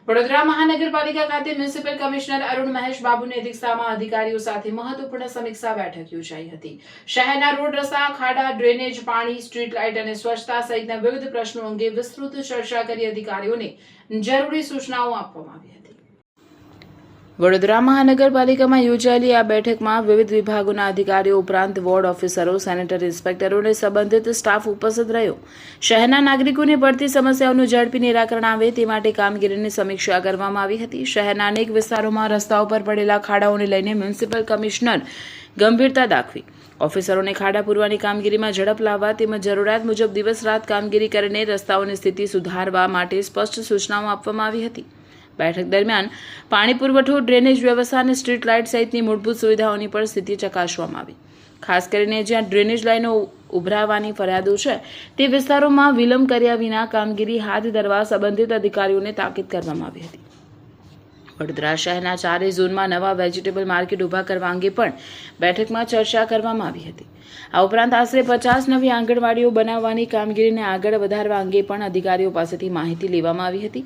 વડોદરા મહાનગરપાલિકા ખાતે municipal commissioner Arun Mahesh બાબુની અધ્યક્ષતામાં અધિકારીઓ સાથે મહત્વપૂર્ણ સમીક્ષા બેઠક યોજાઈ હતી। શહેરના રોડ રસ્તા, ખાડા, ડ્રેનેજ, પાણી, સ્ટ્રીટ લાઇટ અને સ્વચ્છતા સહિતના વિવિધ પ્રશ્નો અંગે વિસ્તૃત ચર્ચા કરી અધિકારીઓને જરૂરી સૂચનાઓ આપવામાં આવી હતી। વડોદરા મહાનગરપાલિકામાં યોજાયેલી આ બેઠકમાં વિવિધ વિભાગોના અધિકારીઓ ઉપરાંત વોર્ડ ઓફિસરો, સેનેટરી ઇન્સ્પેક્ટરો અને સંબંધિત સ્ટાફ ઉપસ્થિત રહ્યો। શહેરના નાગરિકોને પડતી સમસ્યાઓનું ઝડપી નિરાકરણ આવે તે માટે કામગીરીની સમીક્ષા કરવામાં આવી હતી। શહેરના અનેક વિસ્તારોમાં રસ્તાઓ પર પડેલા ખાડાઓને લઈને મ્યુનિસિપલ કમિશનર ગંભીરતા દાખવી ઓફિસરોને ખાડા પૂરવાની કામગીરીમાં ઝડપ લાવવા તેમજ જરૂરિયાત મુજબ દિવસ રાત કામગીરી કરીને રસ્તાઓની સ્થિતિ સુધારવા માટે સ્પષ્ટ સૂચનાઓ આપવામાં આવી હતી। બેઠક દરમિયાન પાણી પુરવઠો, ડ્રેનેજ વ્યવસ્થા અને સ્ટ્રીટ લાઇટ સહિતની મૂળભૂત સુવિધાઓની પણ સ્થિતિ ચકાસવામાં આવી। ખાસ કરીને જ્યાં ડ્રેનેજ લાઇનો ઉભરાવાની ફરિયાદો છે તે વિસ્તારોમાં વિલંબ કર્યા વિના કામગીરી હાથ ધરવા સંબંધિત અધિકારીઓને તાકીદ કરવામાં આવી હતી। વડોદરા શહેરના 4 ઝોનમાં નવા વેજીટેબલ માર્કેટ ઊભા કરવા અંગે પણ બેઠકમાં ચર્ચા કરવામાં આવી હતી। આ ઉપરાંત આશરે 50 નવી આંગણવાડીઓ બનાવવાની કામગીરીને આગળ વધારવા અંગે પણ અધિકારીઓ પાસેથી માહિતી લેવામાં આવી હતી।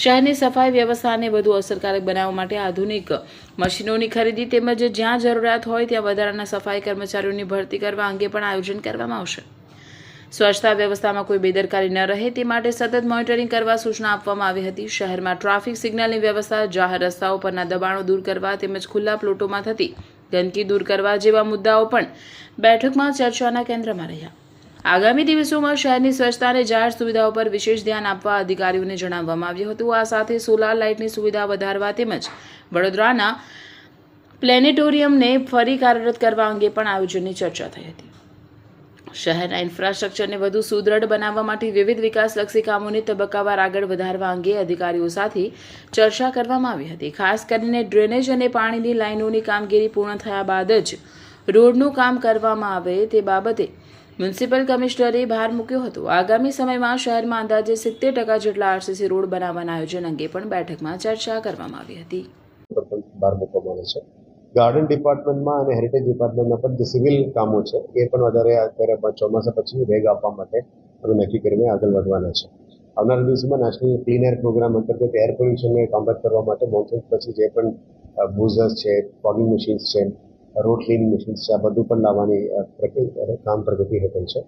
શહેરની સફાઈ વ્યવસ્થાને વધુ અસરકારક બનાવવા માટે આધુનિક મશીનોની ખરીદી તેમજ જ્યાં જરૂરિયાત હોય ત્યાં વધારાના સફાઈ કર્મચારીઓની ભરતી કરવા અંગે પણ આયોજન કરવામાં આવશે। સ્વચ્છતા વ્યવસ્થામાં કોઈ બેદરકારી ન રહે તે માટે સતત મોનિટરિંગ કરવા સૂચના આપવામાં આવી હતી। શહેરમાં ટ્રાફિક સિગ્નલની વ્યવસ્થા, જાહેર રસ્તાઓ પરના દબાણો દૂર કરવા તેમજ ખુલ્લા પ્લોટોમાં થતી ગંદકી દૂર કરવા જેવા મુદ્દાઓ પણ બેઠકમાં ચર્ચાના કેન્દ્રમાં રહ્યા। આગામી દિવસોમાં શહેરની સ્વચ્છતા અને જાહેર સુવિધાઓ પર વિશેષ ધ્યાન આપવા અધિકારીઓને જણાવવામાં આવ્યું હતું। આ સાથે સોલાર લાઇટની સુવિધા વધારવા તેમજ વડોદરાના પ્લેનેટોરિયમને ફરી કાર્યરત કરવા અંગે પણ આયોજનની ચર્ચા થઈ હતી। શહેરના ઇન્ફ્રાસ્ટ્રક્ચરને વધુ સુદૃઢ બનાવવા માટે વિવિધ વિકાસલક્ષી કામોને તબક્કાવાર આગળ વધારવા અંગે અધિકારીઓ સાથે ચર્ચા કરવામાં આવી હતી। ખાસ કરીને ડ્રેનેજ અને પાણીની લાઇનોની કામગીરી પૂર્ણ થયા બાદ જ રોડનું કામ કરવામાં આવે તે બાબતે મ્યુનિસિપલ કમિશનરે ભાર મૂક્યો હતો। આગામી સમયમાં શહેરમાં અંદાજે 70% જેટલા આરસીસી રોડ બનાવવાના આયોજન અંગે પણ બેઠકમાં ચર્ચા કરવામાં આવી હતી। ગાર્ડન ડિપાર્ટમેન્ટમાં અને હેરિટેજ ડિપાર્ટમેન્ટના પણ જે સિવિલ કામો છે એ પણ વધારે અત્યારે ચોમાસા પછી વેગ આપવા માટે અમે નક્કી કરીને આગળ વધવાના છે। આવનારા દિવસોમાં નેશનલ ક્લીન એર પ્રોગ્રામ અંતર્ગત એર પોલ્યુશનને કોમ્બેટ કરવા માટે મોન્સૂન પછી જે પણ બુઝર્સ છે, ફોગિંગ મશીન્સ છે, રોડ ક્લીનિંગ મશીન્સ છે, આ બધું પણ લાવવાની કામ પ્રગતિ હેઠળ છે।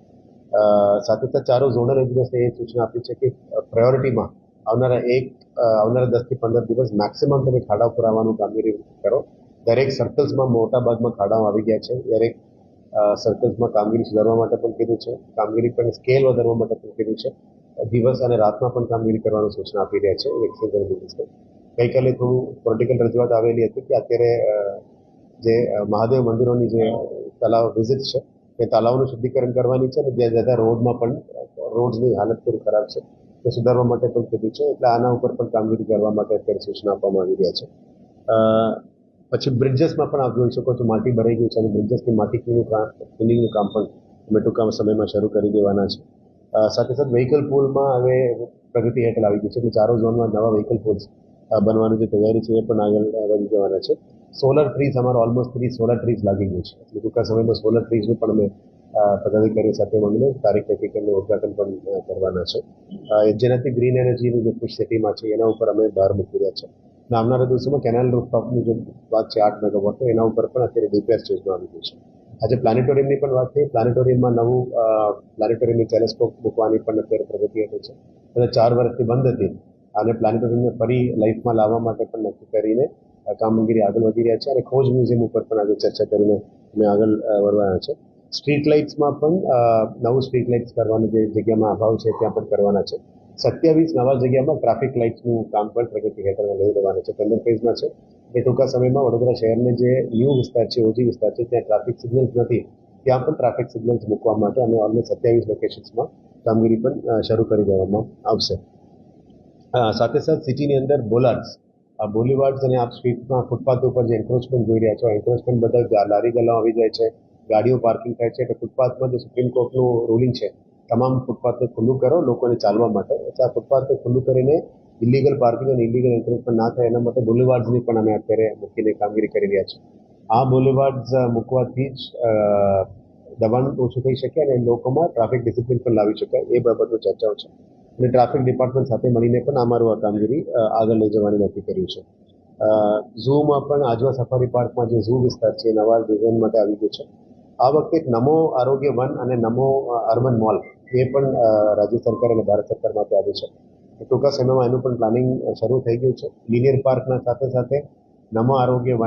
સાથે સાથે ચારો ઝોનલ એન્જિનિયર્સને એ સૂચના આપી છે કે પ્રાયોરિટીમાં આવનારા 10 થી 15 દિવસ મેક્સિમમ તમે ખાડા પુરાવાનું કામગીરી કરો। દરેક સર્કલ્સમાં મોટાભાગમાં ખાડાઓ આવી ગયા છે। દરેક સર્કલ્સમાં કામગીરી સુધારવા માટે પણ કીધું છે, કામગીરી પણ સ્કેલ વધારવા માટે પણ કીધું છે। દિવસ અને રાતમાં પણ કામગીરી કરવાની સૂચના આપી રહ્યા છે એક્સચેન્જર બિઝનેસને। ગઈકાલે થોડું પોલિટિકલ રજૂઆત આવેલી હતી કે અત્યારે જે મહાદેવ મંદિરોની જે તલાવ વિઝિટ છે એ તલાવનું શુદ્ધિકરણ કરવાની છે અને જ્યાં રોડમાં પણ રોડની હાલત થોડી ખરાબ છે તે સુધારવા માટે પણ કીધું છે। એટલે આના ઉપર પણ કામગીરી કરવા માટે અત્યારે સૂચના આપવામાં આવી રહ્યા છે। પછી બ્રિજેસમાં પણ આપ જોઈ શકો છો માટી ભરાઈ ગઈ છે અને બ્રિજેસની માટી ક્લિનિંગનું કામ પણ અમે ટૂંકા સમયમાં શરૂ કરી દેવાના છે। સાથે સાથે વ્હીકલ પુલમાં હવે પ્રગતિ હેઠળ આવી ગઈ છે કે ચારો ઝોનમાં નવા વ્હીકલ પુલ્સ બનવાની જે તૈયારી છે એ પણ આગળ વધી જવાના છે। સોલર ટ્રીઝ અમારો ઓલમોસ્ટ 30 સોલર ટ્રીઝ લાગી ગયું છે, એટલે ટૂંકા સમયમાં સોલર ટ્રીઝનું પણ અમે પદાધિકારીઓ સાથે મળીને તારીખ નક્કી કરીને ઉદઘાટન પણ કરવાના છે, જેનાથી ગ્રીન એનર્જીનું જે પુશ સિટીમાં છે એના ઉપર અમે ભાર મૂકી રહ્યા છે। આવનારા દિવસોમાં કેનાલ રૂફટોપની જે વાત છે 8 મેગાવોટ એના ઉપર પણ અત્યારે ડીપીઆર સ્ટેજમાં આવી ગયું છે। આજે પ્લાનેટોરિયમની પણ વાત થઈ, પ્લાનેટોરિયમમાં નવું પ્લાનેટોરિયમની ટેલિસ્કોપ મૂકવાની પણ અત્યારે પ્રગતિ હેઠળ છે અને 4 વર્ષથી બંધ હતી અને પ્લાનેટોરિયમને ફરી લાઈફમાં લાવવા માટે પણ નક્કી કરીને કામગીરી આગળ વધી રહ્યા છે અને ખોજ મ્યુઝિયમ ઉપર પણ આજે ચર્ચા કરીને અમે આગળ વધવાના છે। સ્ટ્રીટ લાઇટ્સમાં પણ નવું સ્ટ્રીટ લાઇટ્સ કરવાની જે જગ્યામાં અભાવ છે ત્યાં પણ કરવાના છે। 27 નવા જગ્યામાં ટ્રાફિક લાઇટ્સનું કામ પણ પ્રગતિ હેઠળ લઈ લેવાના છે, ટેન્ડર ફેઝમાં છે। એ ટૂંકા સમયમાં વડોદરા શહેરને જે યુ વિસ્તાર છે, ઓજી વિસ્તાર છે, ત્યાં ટ્રાફિક સિગ્નલ્સ નથી, ત્યાં પણ ટ્રાફિક સિગ્નલ્સ મૂકવા માટે અમે ઓલમોસ્ટ 27 લોકેશન્સમાં કામગીરી પણ શરૂ કરી દેવામાં આવશે। સાથે સાથે સિટીની અંદર બોલીવાર્ડ્સ અને આપ સ્ટ્રીટમાં ફૂટપાથ ઉપર જે એન્ક્રોચમેન્ટ જોઈ રહ્યા છો, એન્ક્રોચમેન્ટ બધા લારી ગલ્લાઓ આવી જાય છે, ગાડીઓ પાર્કિંગ થાય છે, એટલે ફૂટપાથમાં જે સુપ્રીમ કોર્ટનું રૂલિંગ છે તમામ ફૂટપાથને ખુલ્લું કરો લોકોને ચાલવા માટે, એટલે આ ફૂટપાથને ખુલ્લું કરીને ઇલીગલ પાર્કિંગ અને ઇલીગલ એન્ક્રોચમેન્ટ ના થાય એના માટે બોલીવાર્ડ્સની પણ અમે અત્યારે મૂકીને કામગીરી કરી રહ્યા છીએ। આ બોલીવાર્ડ્સ મૂકવાથી જ દબાણ ઓછું થઈ શકે અને લોકોમાં ટ્રાફિક ડિસિપ્લિન પણ લાવી શકાય, એ બાબતની ચર્ચાઓ છે। અને ટ્રાફિક ડિપાર્ટમેન્ટ સાથે મળીને પણ અમારું આ કામગીરી આગળ લઈ જવાનું નક્કી કર્યું છે. ઝૂમાં પણ આજવા સફારી પાર્કમાં જે ઝૂ વિસ્તાર છે નવા ડિઝાઇન માટે આવી ગયું છે. આ વખતે નમો આરોગ્ય વન અને નમો અર્બન મોલ એ પણ રાજ્ય સરકાર અને ભારત સરકારમાંથી આવ્યું છે. ટૂંકા સમયમાં એનું પણ પ્લાનિંગ શરૂ થઈ ગયું છે. લિનિયર પાર્કના સાથે સાથે નમો આરોગ્ય વન